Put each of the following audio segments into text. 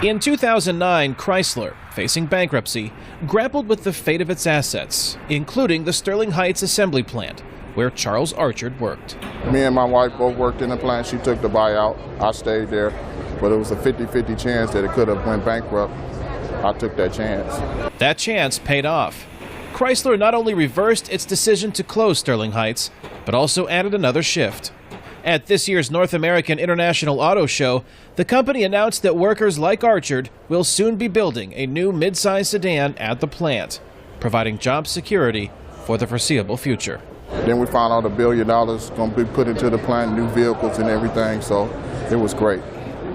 In 2009, Chrysler, facing bankruptcy, grappled with the fate of its assets, including the Sterling Heights assembly plant, where Charles Archard worked. Me and my wife both worked in the plant. She took the buyout. I stayed there, but it was a 50-50 chance that it could have went bankrupt. I took that chance. That chance paid off. Chrysler not only reversed its decision to close Sterling Heights, but also added another shift. At this year's North American International Auto Show, the company announced that workers like Archard will soon be building a new midsize sedan at the plant, providing job security for the foreseeable future. Then we found out $1 billion going to be put into the plant, new vehicles and everything, so it was great.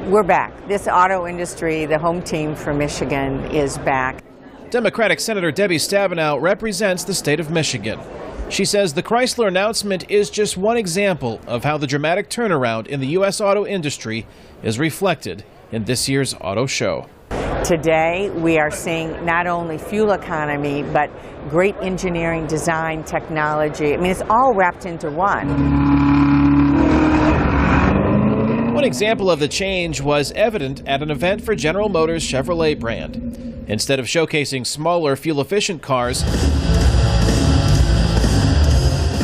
We're back. This auto industry, the home team for Michigan, is back. Democratic Senator Debbie Stabenow represents the state of Michigan. She says the Chrysler announcement is just one example of how the dramatic turnaround in the U.S. auto industry is reflected in this year's auto show. Today, we are seeing not only fuel economy, but great engineering, design, technology. I mean, it's all wrapped into one. One example of the change was evident at an event for General Motors' Chevrolet brand. Instead of showcasing smaller, fuel-efficient cars,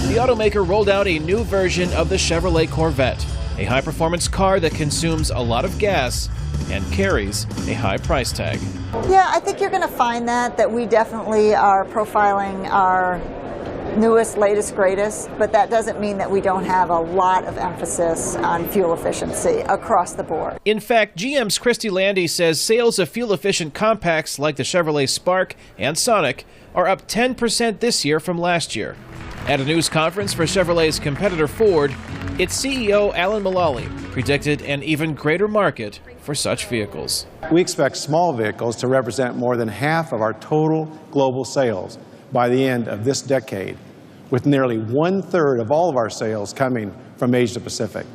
the automaker rolled out a new version of the Chevrolet Corvette, a high-performance car that consumes a lot of gas and carries a high price tag. Yeah, I think you're going to find that we definitely are profiling our newest, latest, greatest, but that doesn't mean that we don't have a lot of emphasis on fuel efficiency across the board. In fact, GM's Christy Landy says sales of fuel-efficient compacts like the Chevrolet Spark and Sonic are up 10% this year from last year. At a news conference for Chevrolet's competitor Ford, its CEO Alan Mulally predicted an even greater market for such vehicles. We expect small vehicles to represent more than half of our total global sales by the end of this decade, with nearly 1/3 of all of our sales coming from Asia Pacific.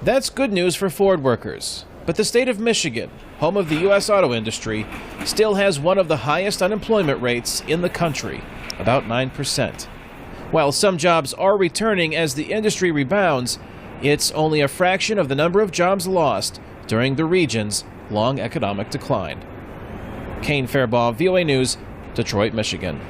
That's good news for Ford workers. But the state of Michigan, home of the U.S. auto industry, still has one of the highest unemployment rates in the country, about 9%. While some jobs are returning as the industry rebounds, it's only a fraction of the number of jobs lost during the region's long economic decline. Kane, Farabaugh, VOA News, Detroit, Michigan.